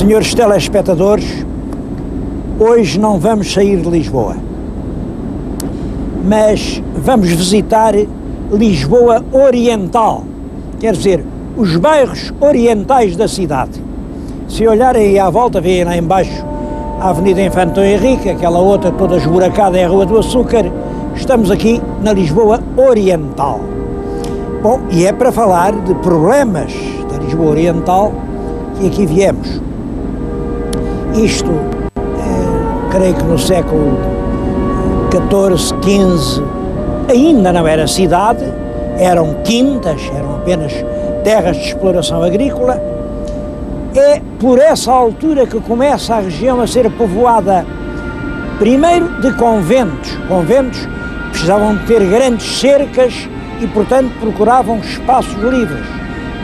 Senhores telespectadores, hoje não vamos sair de Lisboa, mas vamos visitar Lisboa Oriental, quer dizer, os bairros orientais da cidade. Se olharem aí à volta, veem lá embaixo a Avenida Infantão Henrique, aquela outra toda esburacada é a Rua do Açúcar. Estamos aqui na Lisboa Oriental. Bom, e é para falar de problemas da Lisboa Oriental que aqui viemos. Isto, creio que no século XIV, XV, ainda não era cidade, eram quintas, eram apenas terras de exploração agrícola. É por essa altura que começa a região a ser povoada, primeiro de conventos. Conventos precisavam de ter grandes cercas e, portanto, procuravam espaços livres.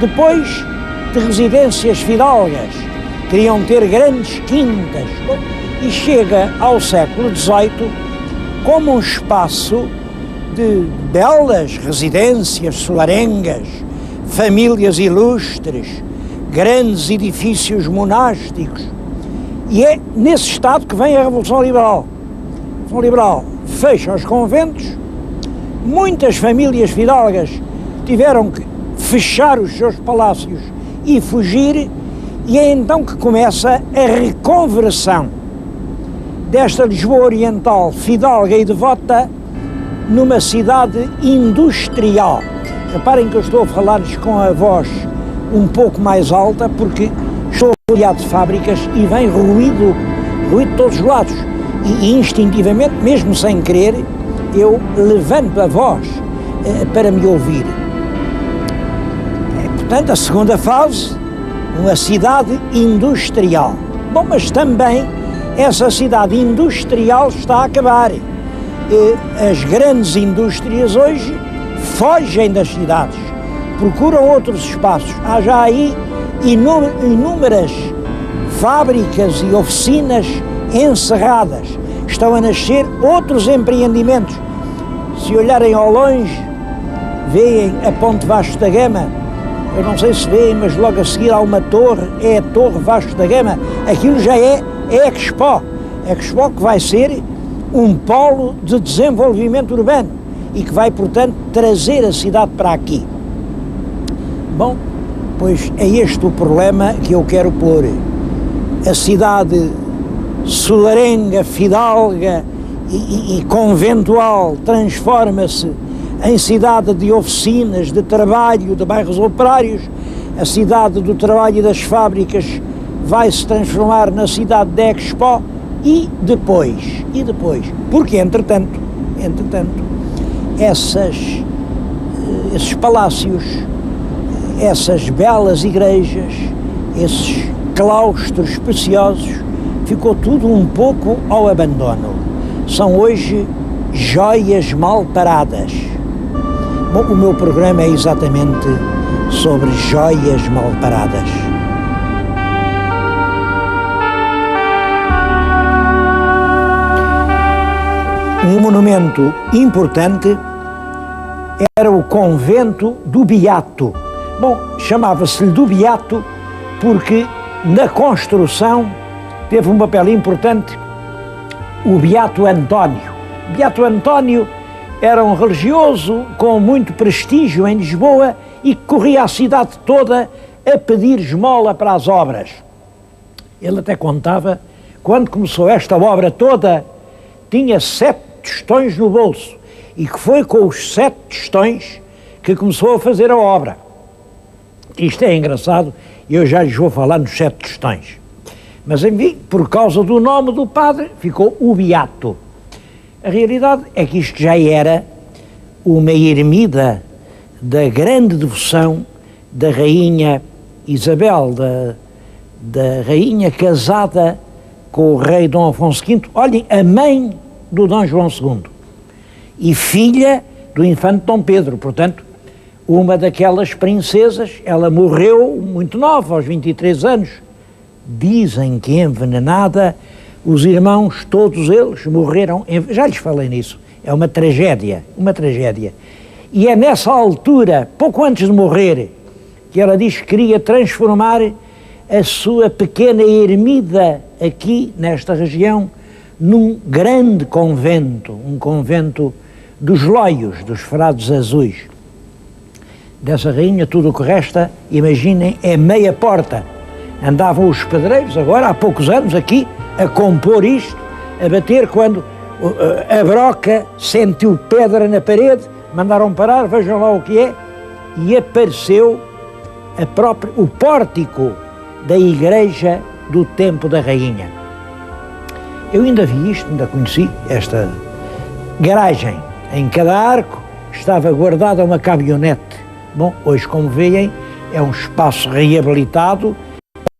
Depois de residências fidalgas, queriam ter grandes quintas. E chega ao século XVIII como um espaço de belas residências solarengas, famílias ilustres, grandes edifícios monásticos. E é nesse estado que vem a Revolução Liberal. A Revolução Liberal fecha os conventos, muitas famílias fidalgas tiveram que fechar os seus palácios e fugir, e é então que começa a reconversão desta Lisboa Oriental fidalga e devota numa cidade industrial. Reparem que eu estou a falar-lhes com a voz um pouco mais alta, porque estou rodeado de fábricas e vem ruído de todos os lados. E instintivamente, mesmo sem querer, eu levanto a voz para me ouvir. Portanto, a segunda fase, uma cidade industrial. Bom, mas também essa cidade industrial está a acabar. As grandes indústrias hoje fogem das cidades, procuram outros espaços. Há já aí inúmeras fábricas e oficinas encerradas. Estão a nascer outros empreendimentos. Se olharem ao longe, veem a Ponte Vasco da Gama. Eu não sei se veem, mas logo a seguir há uma torre, é a Torre Vasco da Gama. Aquilo já é Expo. Expo que vai ser um polo de desenvolvimento urbano e que vai, portanto, trazer a cidade para aqui. Bom, pois é este o problema que eu quero pôr. A cidade solarenga, fidalga e conventual transforma-se em cidade de oficinas, de trabalho, de bairros operários. A cidade do trabalho e das fábricas vai se transformar na cidade de Expo. E depois, porque entretanto, esses palácios, essas belas igrejas, esses claustros preciosos, ficou tudo um pouco ao abandono. São hoje joias mal paradas. Bom, o meu programa é exatamente sobre joias mal paradas. Um monumento importante era o convento do Beato. Bom, chamava-se-lhe do Beato porque na construção teve um papel importante o Beato António. Beato António era um religioso com muito prestígio em Lisboa e que corria a cidade toda a pedir esmola para as obras. Ele até contava, quando começou esta obra toda, tinha 7 tostões no bolso, e que foi com os 7 tostões que começou a fazer a obra. Isto é engraçado, e eu já lhes vou falar nos 7 tostões. Mas, enfim, por causa do nome do padre, ficou o Beato. A realidade é que isto já era uma ermida da grande devoção da rainha Isabel, da rainha casada com o rei Dom Afonso V, olhem, a mãe do Dom João II, e filha do infante Dom Pedro, portanto, uma daquelas princesas. Ela morreu muito nova, aos 23 anos, dizem que envenenada. Os irmãos, todos eles, morreram, já lhes falei nisso, é uma tragédia, E é nessa altura, pouco antes de morrer, que ela diz que queria transformar a sua pequena ermida aqui nesta região, num grande convento, um convento dos Loios, dos Frades Azuis. Dessa rainha, tudo o que resta, imaginem, é meia porta. Andavam os pedreiros, agora há poucos anos, aqui, a compor isto, a bater, quando a broca sentiu pedra na parede, mandaram parar, vejam lá o que é, e apareceu o pórtico da igreja do Tempo da Rainha. Eu ainda vi isto, ainda conheci esta garagem. Em cada arco estava guardada uma caminhonete. Bom, hoje, como veem, é um espaço reabilitado,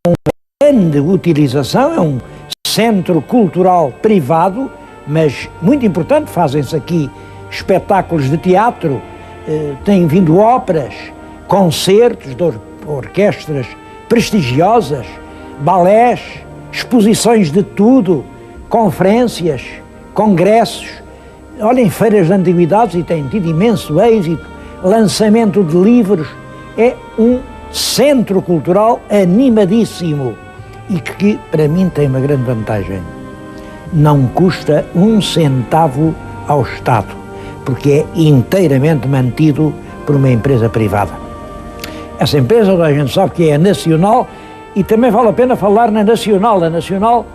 com grande utilização, é um centro cultural privado, mas muito importante. Fazem-se aqui espetáculos de teatro, têm vindo óperas, concertos de orquestras prestigiosas, balés, exposições de tudo, conferências, congressos, olhem, feiras de antiguidades, e tem tido imenso êxito, lançamento de livros. É um centro cultural animadíssimo e que, para mim, tem uma grande vantagem. Não custa um centavo ao Estado, porque é inteiramente mantido por uma empresa privada. Essa empresa, a gente sabe que é a Nacional, e também vale a pena falar na Nacional. A Nacional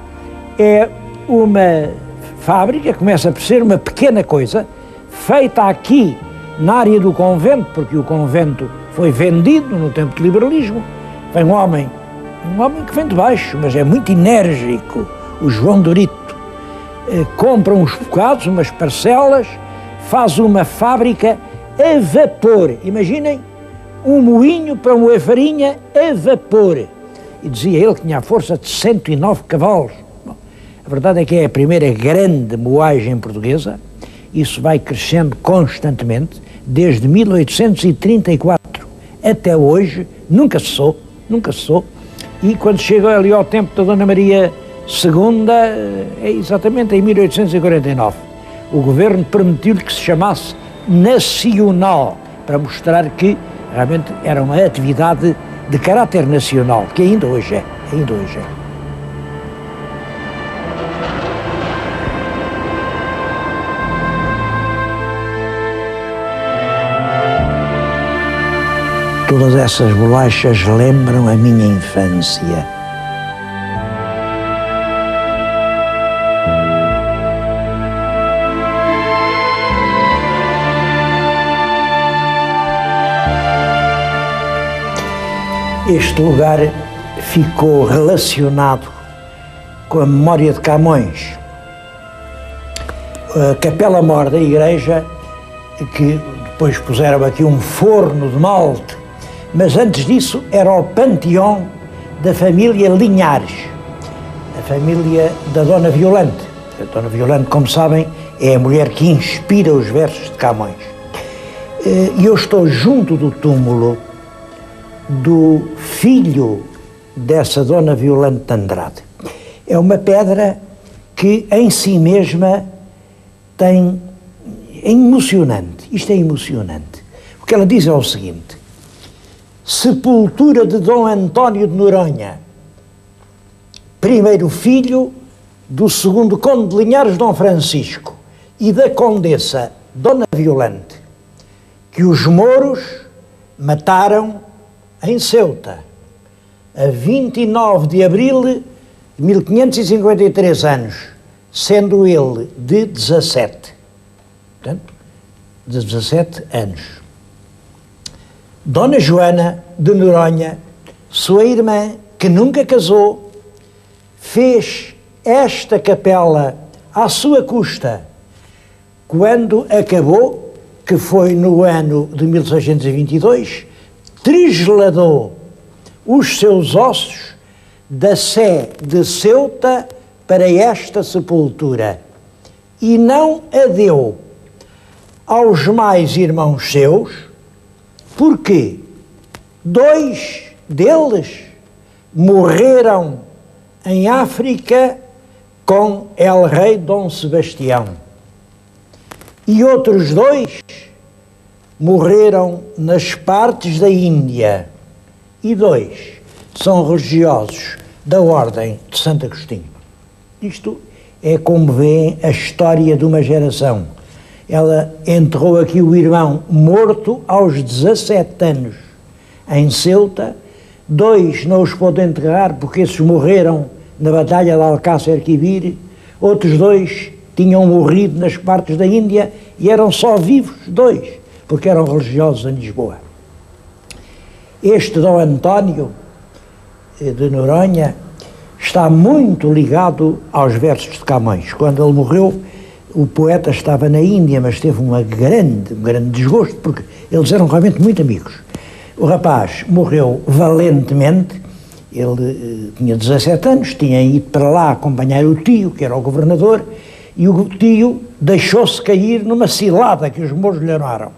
é uma fábrica, começa por ser uma pequena coisa, feita aqui na área do convento, porque o convento foi vendido no tempo de liberalismo. Vem um homem que vem de baixo, mas é muito enérgico, o João Dorito, compra uns bocados, umas parcelas, faz uma fábrica a vapor. Imaginem, um moinho para moer farinha a vapor. E dizia ele que tinha a força de 109 cavalos. Bom, a verdade é que é a primeira grande moagem portuguesa. Isso vai crescendo constantemente, desde 1834 até hoje, nunca cessou. E quando chega ali ao tempo da Dona Maria II, é exatamente em 1849, o governo permitiu-lhe que se chamasse Nacional, para mostrar que realmente era uma atividade de caráter nacional, que ainda hoje é. Todas essas bolachas lembram a minha infância. Este lugar ficou relacionado com a memória de Camões. A Capela Mor da igreja, que depois puseram aqui um forno de malte, mas antes disso era o panteão da família Linhares, a família da Dona Violante. A Dona Violante, como sabem, é a mulher que inspira os versos de Camões. E eu estou junto do túmulo do filho dessa Dona Violante de Andrade. É uma pedra que em si mesma tem... é emocionante, isto é emocionante. O que ela diz é o seguinte: sepultura de Dom António de Noronha, primeiro filho do segundo conde de Linhares, Dom Francisco, e da condessa Dona Violante, que os mouros mataram em Ceuta, a 29 de abril de 1553 anos, sendo ele de 17. Portanto, de 17 anos. Dona Joana de Noronha, sua irmã, que nunca casou, fez esta capela à sua custa. Quando acabou, que foi no ano de 1622, trasladou os seus ossos da Sé de Ceuta para esta sepultura e não a deu aos mais irmãos seus, porque 2 deles morreram em África com El Rei Dom Sebastião e outros 2 morreram nas partes da Índia, e 2 são religiosos da Ordem de Santo Agostinho. Isto é, como veem, a história de uma geração. Ela enterrou aqui o irmão morto aos 17 anos, em Ceuta. 2 não os pôde enterrar porque esses morreram na Batalha de Alcácer Quibir. Outros 2 tinham morrido nas partes da Índia e eram só vivos 2, porque eram religiosos em Lisboa. Este Dom António de Noronha está muito ligado aos versos de Camões. Quando ele morreu, o poeta estava na Índia, mas teve um grande desgosto, porque eles eram realmente muito amigos. O rapaz morreu valentemente, ele tinha 17 anos, tinha ido para lá acompanhar o tio, que era o governador, e o tio deixou-se cair numa cilada que os mouros lhe armaram.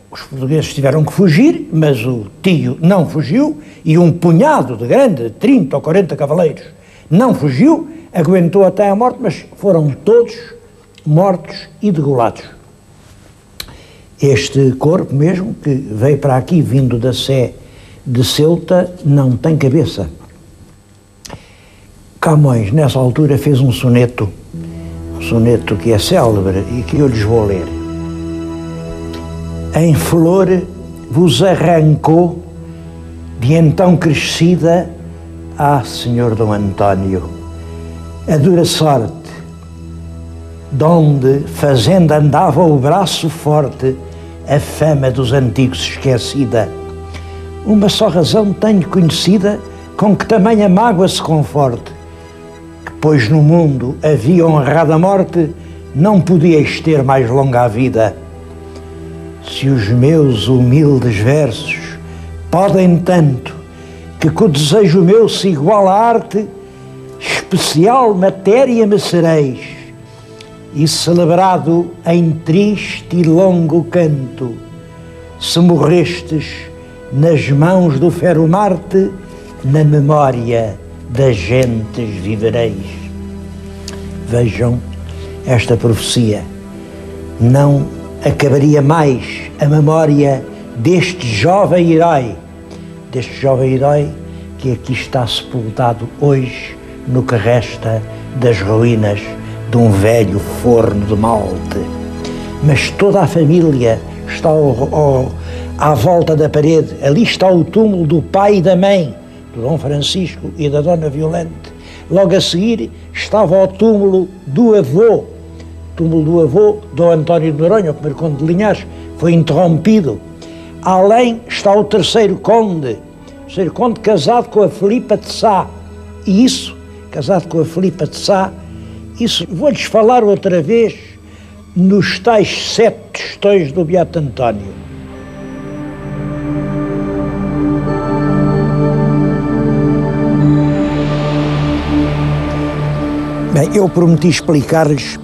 Os portugueses tiveram que fugir, mas o tio não fugiu, e um punhado de grande, 30 ou 40 cavaleiros, não fugiu, aguentou até a morte, mas foram todos mortos e degolados. Este corpo mesmo, que veio para aqui, vindo da Sé de Ceuta, não tem cabeça. Camões, nessa altura, fez um soneto que é célebre e que eu lhes vou ler. Em flor vos arrancou, de então crescida, Senhor Dom António, a dura sorte, donde, fazendo andava o braço forte, a fama dos antigos esquecida. Uma só razão tenho conhecida, com que tamanha mágoa se conforte, que pois no mundo havia honrada morte, não podíeis ter mais longa a vida. Se os meus humildes versos podem tanto, que com o desejo meu se iguala à arte, especial matéria me sereis, e celebrado em triste e longo canto, se morrestes nas mãos do fero Marte, na memória das gentes vivereis. Vejam esta profecia. Não acabaria mais a memória deste jovem herói que aqui está sepultado hoje no que resta das ruínas de um velho forno de malte. Mas toda a família está à volta da parede. Ali está o túmulo do pai e da mãe, do Dom Francisco e da Dona Violante. Logo a seguir estava o túmulo do avô, Dom António de Noronha, o primeiro conde de Linhares, foi interrompido. Além está o terceiro conde casado com a Filipa de Sá. E isso, casado com a Filipa de Sá, isso vou-lhes falar outra vez nos tais 7 tostões do Beato António. Bem, eu prometi explicar-lhes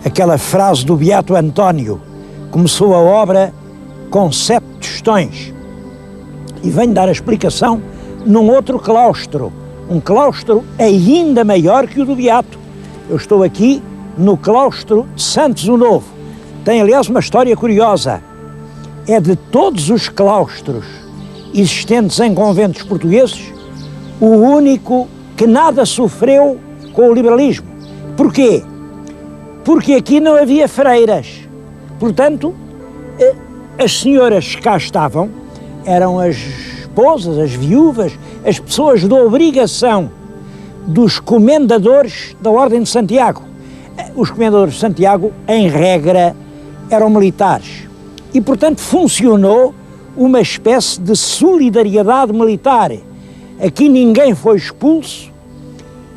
aquela frase do Beato António. Começou a obra com 7 tostões e venho dar a explicação num outro claustro, um claustro ainda maior que o do Beato. Eu estou aqui no claustro de Santos o Novo. Tem, aliás, uma história curiosa. É de todos os claustros existentes em conventos portugueses, o único que nada sofreu com o liberalismo. Porquê? Porque aqui não havia freiras. Portanto, as senhoras que cá estavam eram as esposas, as viúvas, as pessoas de obrigação dos comendadores da Ordem de Santiago. Os comendadores de Santiago, em regra, eram militares. E, portanto, funcionou uma espécie de solidariedade militar. Aqui ninguém foi expulso,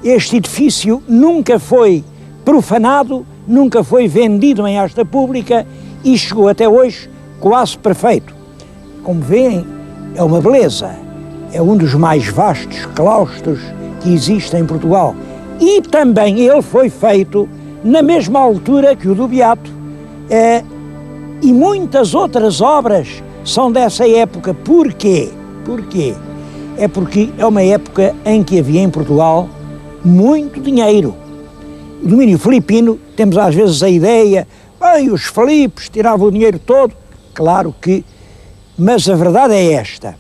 este edifício nunca foi profanado, nunca foi vendido em asta pública e chegou até hoje quase perfeito. Como veem, é uma beleza, é um dos mais vastos claustros que existem em Portugal. E também ele foi feito na mesma altura que o do Beato. E muitas outras obras são dessa época. Porquê? É porque é uma época em que havia em Portugal muito dinheiro. O domínio filipino, temos às vezes a ideia, bem, os Filipes tiravam o dinheiro todo, claro que, mas a verdade é esta.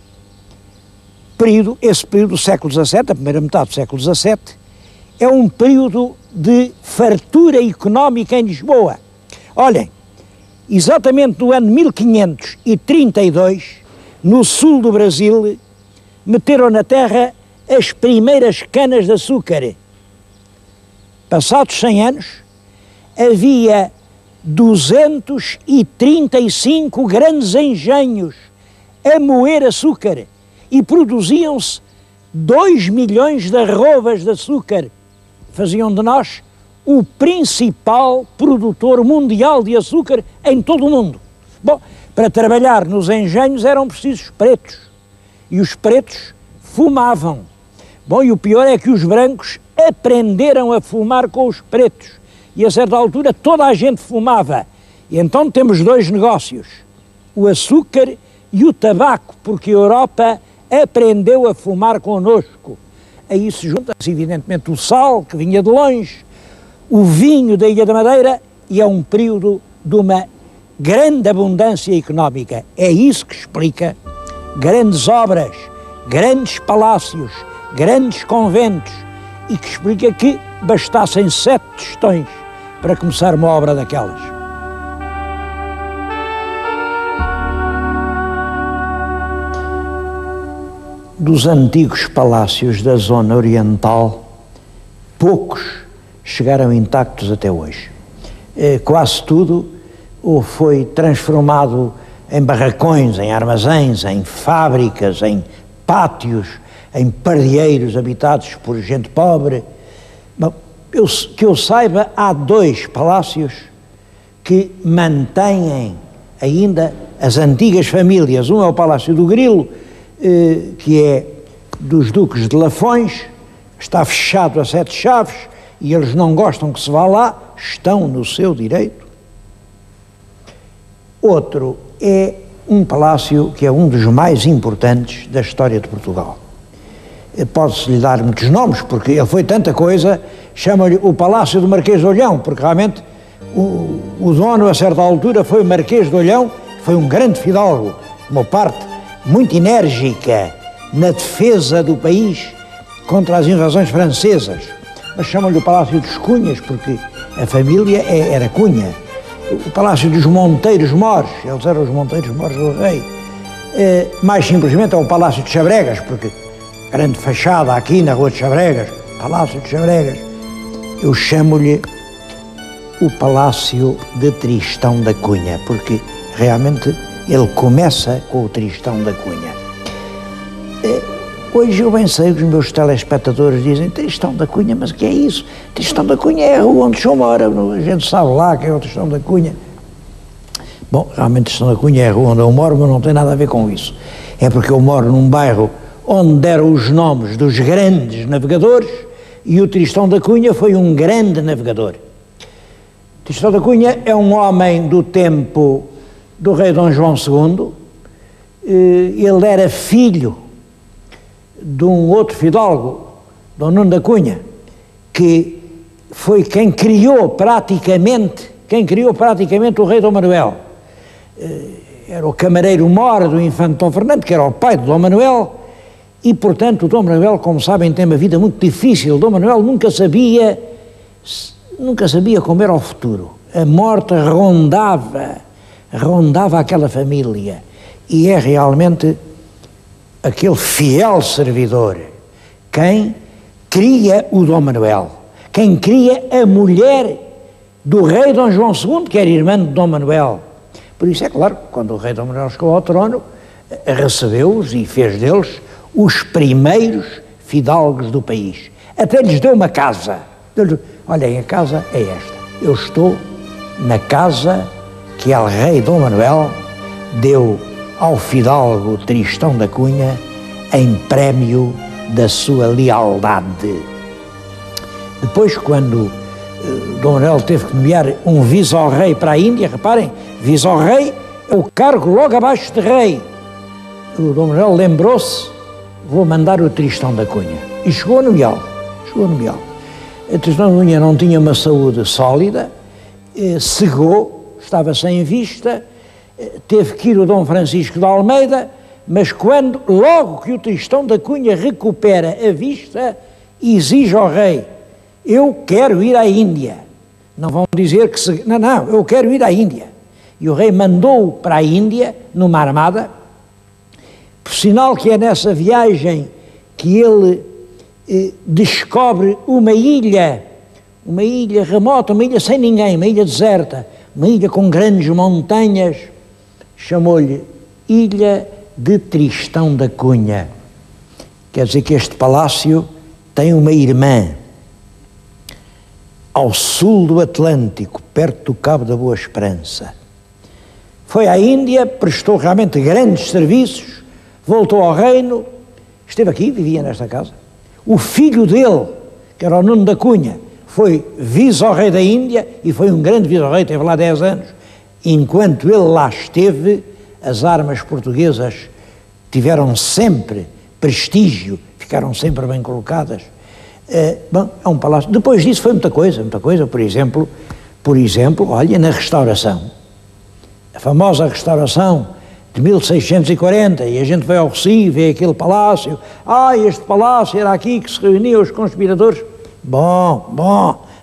esse período do século XVII, a primeira metade do século XVII, é um período de fartura económica em Lisboa. Olhem, exatamente no ano 1532, no sul do Brasil, meteram na terra as primeiras canas de açúcar. Passados 100 anos, havia 235 grandes engenhos a moer açúcar e produziam-se 2 milhões de arrobas de açúcar. Faziam de nós o principal produtor mundial de açúcar em todo o mundo. Bom, para trabalhar nos engenhos eram precisos pretos, e os pretos fumavam. Bom, e o pior é que os brancos aprenderam a fumar com os pretos, e a certa altura toda a gente fumava. E então temos dois negócios, o açúcar e o tabaco, porque a Europa aprendeu a fumar connosco. A isso junta-se evidentemente o sal, que vinha de longe, o vinho da Ilha da Madeira, e é um período de uma grande abundância económica. É isso que explica grandes obras, grandes palácios, grandes conventos, e que explica que bastassem 7 tostões para começar uma obra daquelas. Dos antigos palácios da zona oriental, poucos chegaram intactos até hoje. Quase tudo ou foi transformado em barracões, em armazéns, em fábricas, em pátios, em pardieiros habitados por gente pobre. Bom, que eu saiba, há 2 palácios que mantêm ainda as antigas famílias. Um é o Palácio do Grilo, que é dos duques de Lafões, está fechado a 7 chaves e eles não gostam que se vá lá, estão no seu direito. Outro é um palácio que é um dos mais importantes da história de Portugal. Pode-se-lhe dar muitos nomes, porque ele foi tanta coisa, chama-lhe o Palácio do Marquês de Olhão, porque realmente o dono, a certa altura, foi o Marquês de Olhão, foi um grande fidalgo, uma parte muito enérgica na defesa do país contra as invasões francesas, mas chamam-lhe o Palácio dos Cunhas, porque a família era Cunha. O Palácio dos Monteiros Mores, eles eram os Monteiros Mores do Rei. Mais simplesmente é o Palácio de Chabregas, porque grande fachada aqui na Rua de Chabregas, Palácio de Chabregas. Eu chamo-lhe o Palácio de Tristão da Cunha, porque realmente ele começa com o Tristão da Cunha. Hoje eu bem sei que os meus telespectadores dizem Tristão da Cunha, mas o que é isso? Tristão da Cunha é a rua onde o senhor mora, a gente sabe lá que é o Tristão da Cunha. Bom, realmente Tristão da Cunha é a rua onde eu moro, mas não tem nada a ver com isso. É porque eu moro num bairro onde deram os nomes dos grandes navegadores e o Tristão da Cunha foi um grande navegador. Tristão da Cunha é um homem do tempo do rei Dom João II, ele era filho de um outro fidalgo, Dom Nuno da Cunha, que foi quem criou praticamente o rei Dom Manuel. Era o camareiro-mor do infante Dom Fernando, que era o pai de Dom Manuel, e portanto o Dom Manuel, como sabem, tem uma vida muito difícil. Dom Manuel nunca sabia como era o futuro. A morte rondava aquela família, e é realmente aquele fiel servidor quem cria o Dom Manuel, quem cria a mulher do rei Dom João II, que era irmã de Dom Manuel. Por isso é claro, quando o rei Dom Manuel chegou ao trono, recebeu-os e fez deles os primeiros fidalgos do país. Até lhes deu uma casa. Olhem, a casa é esta. Eu estou na casa que el rei Dom Manuel deu ao fidalgo Tristão da Cunha em prémio da sua lealdade. Depois, quando Dom Manuel teve que nomear um vice-rei para a Índia, reparem, vice-rei é o cargo logo abaixo de rei. O Dom Manuel lembrou-se, vou mandar o Tristão da Cunha. E chegou a nomeá-lo. A Tristão da Cunha não tinha uma saúde sólida, cegou, estava sem vista, teve que ir o Dom Francisco de Almeida, mas logo que o Tristão da Cunha recupera a vista, exige ao rei: eu quero ir à Índia. Não vão dizer que não, eu quero ir à Índia. E o rei mandou-o para a Índia, numa armada, por sinal que é nessa viagem que ele descobre uma ilha remota, uma ilha sem ninguém, uma ilha deserta, uma ilha com grandes montanhas, chamou-lhe Ilha de Tristão da Cunha. Quer dizer que este palácio tem uma irmã, ao sul do Atlântico, perto do Cabo da Boa Esperança. Foi à Índia, prestou realmente grandes serviços, voltou ao reino, esteve aqui, vivia nesta casa. O filho dele, que era o Nuno da Cunha, foi vice-rei da Índia e foi um grande vice-rei, esteve lá 10 anos. Enquanto ele lá esteve, as armas portuguesas tiveram sempre prestígio, ficaram sempre bem colocadas. Bom, é um palácio. Depois disso foi muita coisa, por exemplo, olha, na restauração, a famosa restauração de 1640, e a gente vai ao Recife, vê aquele palácio, este palácio era aqui que se reuniam os conspiradores. Bom,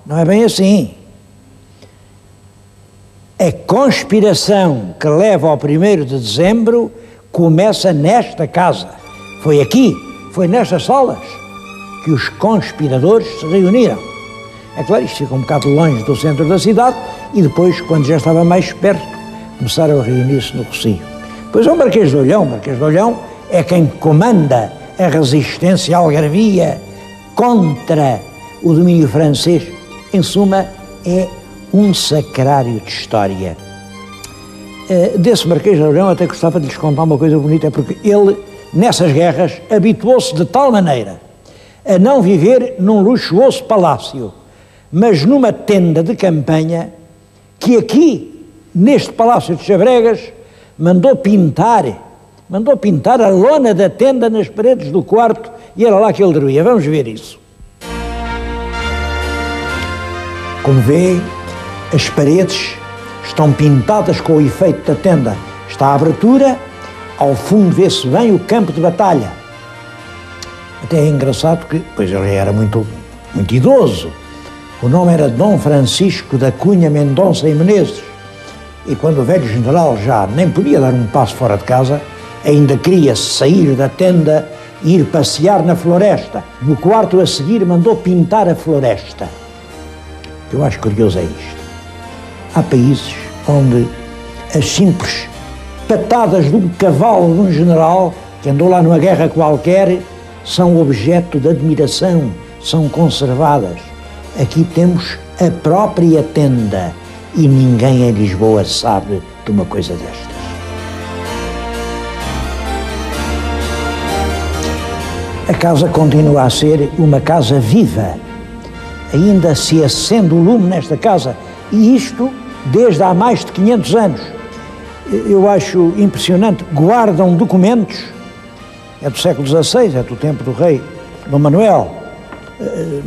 não é bem assim. A conspiração que leva ao 1º de dezembro começa nesta casa. Foi aqui, foi nestas salas que os conspiradores se reuniram. É claro, isto fica um bocado longe do centro da cidade e depois, quando já estava mais perto, começaram a reunir-se no Rossio. Pois o Marquês de Olhão é quem comanda a resistência à algarvia contra o domínio francês. Em suma, é um sacrário de história. Desse Marquês de Olhão até gostava de lhes contar uma coisa bonita, porque ele, nessas guerras, habituou-se de tal maneira a não viver num luxuoso palácio, mas numa tenda de campanha, que aqui, neste Palácio de Chabregas, mandou pintar a lona da tenda nas paredes do quarto, e era lá que ele dormia. Vamos ver isso. Como vê, as paredes estão pintadas com o efeito da tenda. Está a abertura, ao fundo vê-se bem o campo de batalha. Até é engraçado que, pois ele era muito idoso. O nome era Dom Francisco da Cunha Mendonça e Menezes. E quando o velho general já nem podia dar um passo fora de casa, ainda queria sair da tenda e ir passear na floresta. No quarto a seguir mandou pintar a floresta. O que eu acho curioso é isto. Há países onde as simples patadas de um cavalo de um general que andou lá numa guerra qualquer são objeto de admiração, são conservadas. Aqui temos a própria tenda e ninguém em Lisboa sabe de uma coisa destas. A casa continua a ser uma casa viva. Ainda se acende o lume nesta casa, e isto desde há mais de 500 anos. Eu acho impressionante. Guardam documentos, é do século XVI, é do tempo do rei Dom Manuel,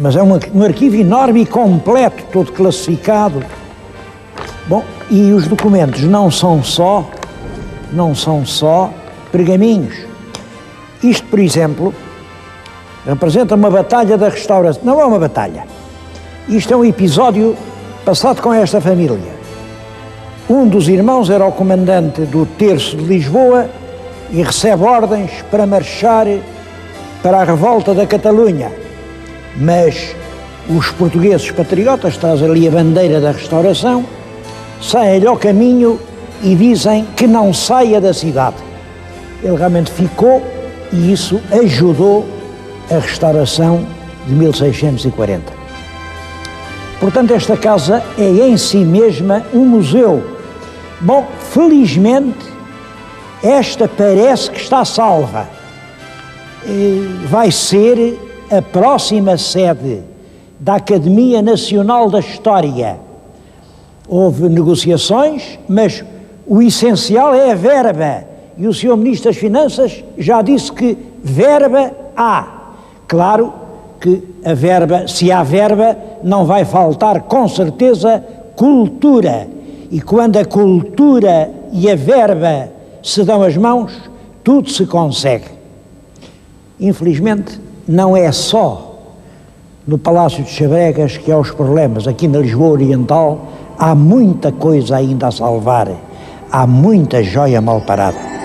mas é um arquivo enorme e completo, todo classificado. Bom, e os documentos não são só pergaminhos. Isto, por exemplo, representa uma batalha da restauração. Não é uma batalha. Isto é um episódio passado com esta família. Um dos irmãos era o comandante do Terço de Lisboa e recebe ordens para marchar para a revolta da Catalunha. Mas os portugueses patriotas trazem ali a bandeira da restauração, saem-lhe ao caminho e dizem que não saia da cidade. Ele realmente ficou e isso ajudou a restauração de 1640. Portanto, esta casa é em si mesma um museu. Bom, felizmente, esta parece que está salva. Vai ser a próxima sede da Academia Nacional da História. Houve negociações, mas o essencial é a verba. E o Sr. Ministro das Finanças já disse que verba há. Claro que a verba, se há verba, não vai faltar com certeza cultura. E quando a cultura e a verba se dão as mãos, tudo se consegue. Infelizmente, não é só no Palácio de Chabregas que há os problemas. Aqui na Lisboa Oriental há muita coisa ainda a salvar, há muita joia mal parada.